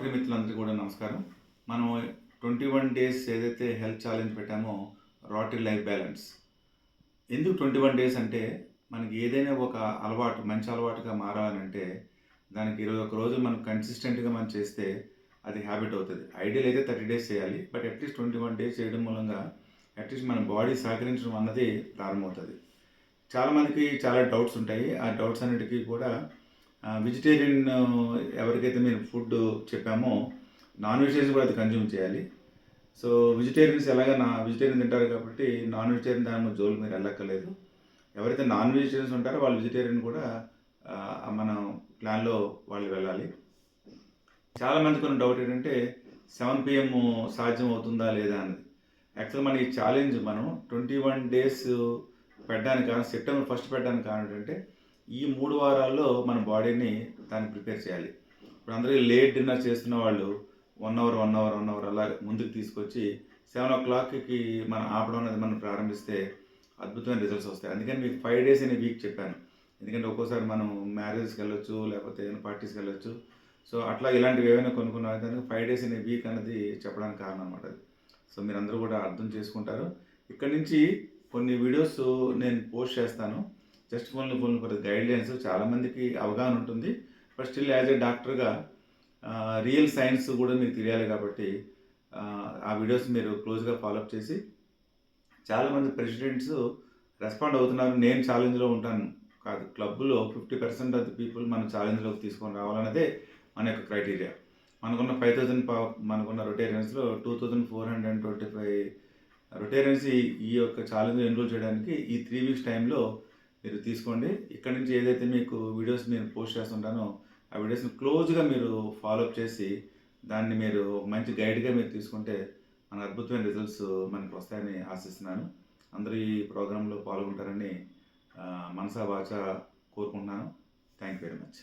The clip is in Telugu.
రోటరీ మిత్రులందరికీ కూడా నమస్కారం. మనం 21 డేస్ ఏదైతే హెల్త్ ఛాలెంజ్ పెట్టామో రోటరీ లైఫ్ బ్యాలెన్స్. ఎందుకు 21 డేస్ అంటే మనకి ఏదైనా ఒక అలవాటు మంచి అలవాటుగా మారాలంటే దానికి 21 రోజులు మనం కన్సిస్టెంట్‌గా మనం చేస్తే అది హ్యాబిట్ అవుతది. ఐడియల్ అయితే 30 డేస్ చేయాలి. బట్ అట్‌లీస్ట్ 21 డేస్ చేయడం మూలంగా అట్‌లీస్ట్ మన బాడీ సహకరించడం అన్నది ప్రారంభమవుతది. చాలామందికి చాలా డౌట్స్ ఉంటాయి. ఆ డౌట్స్ అన్నిటికి కూడా వెజిటేరియన్ ఎవరికైతే మేము ఫుడ్ చెప్పామో నాన్ వెజిటేరియన్స్ కూడా అది కన్జ్యూమ్ చేయాలి. సో వెజిటేరియన్స్ ఎలాగా వెజిటేరియన్ తింటారు కాబట్టి నాన్ వెజిటేరియన్ దాని జోలికి మీరు వెళ్ళక్కర్లేదు. ఎవరైతే నాన్ వెజిటేరియన్స్ ఉంటారో వాళ్ళు వెజిటేరియన్ కూడా మన ప్లాన్‌లో వాళ్ళు వెళ్ళాలి. చాలామందికి ఉన్న డౌట్ ఏంటంటే 7 PM సాధ్యం అవుతుందా లేదా అన్నది. యాక్చువల్‌గా మన ఈ ఛాలెంజ్ మనం 21 డేస్ పెట్టడానికి కారణం సెప్టెంబర్ 1 పెట్టడానికి కారణం ఏంటంటే ఈ 3 వారాల్లో మన బాడీని దానికి ప్రిపేర్ చేయాలి. ఇప్పుడు అందరూ లేట్ డిన్నర్ చేస్తున్న వాళ్ళు 1 అవర్ అలా ముందుకు తీసుకొచ్చి 7:00కి మనం ఆపడం అనేది మనం ప్రారంభిస్తే అద్భుతమైన రిజల్ట్స్ వస్తాయి. అందుకని మీకు 5 డేస్ ఇన్ ఎ వీక్ చెప్పాను. ఎందుకంటే ఒక్కోసారి మనం మ్యారేజ్‌కి వెళ్ళొచ్చు, లేకపోతే ఏదైనా పార్టీస్‌కి వెళ్ళొచ్చు. సో అట్లా ఇలాంటివి ఏవైనా కొన్ని 5 డేస్ ఇన్ ఎ వీక్ అన్నది చెప్పడానికి కారణం అనమాట అది. సో మీరందరూ కూడా అర్థం చేసుకుంటారు. ఇక్కడి నుంచి కొన్ని వీడియోస్ నేను పోస్ట్ చేస్తాను. Just only for guidelines. చాలామందికి అవగాహన ఉంటుంది. బట్ స్టిల్ యాజ్ ఎ డాక్టర్‌గా రియల్ సైన్స్ కూడా మీకు తెలియాలి కాబట్టి ఆ వీడియోస్ మీరు క్లోజ్‌గా ఫాలోఅప్ చేసి చాలామంది ప్రెసిడెంట్స్ రెస్పాండ్ అవుతున్నారు. నేను ఛాలెంజ్‌లో ఉంటాను కాదు. క్లబ్‌లో 50% ఆఫ్ ది పీపుల్ మనం ఛాలెంజ్‌లోకి తీసుకొని రావాలన్నదే మన యొక్క క్రైటీరియా. మనకున్న 5000 మనకున్న రొటేరియన్స్‌లో 2425 రొటేరియన్స్ ఈ యొక్క ఛాలెంజ్‌లో ఎన్రోల్ చేయడానికి ఈ 3 వీక్స్ టైంలో మీరు తీసుకోండి. ఇక్కడ నుంచి ఏదైతే మీకు వీడియోస్ నేను పోస్ట్ చేస్తుంటానో ఆ వీడియోస్‌ని క్లోజ్‌గా మీరు ఫాలోఅప్ చేసి దాన్ని మీరు మంచి గైడ్‌గా మీరు తీసుకుంటే మన అద్భుతమైన రిజల్ట్స్ మనకు వస్తాయని ఆశిస్తున్నాను. అందరూ ఈ ప్రోగ్రాంలో పాల్గొంటారని మనసా వాచా కోరుకుంటున్నాను. Thank you very much.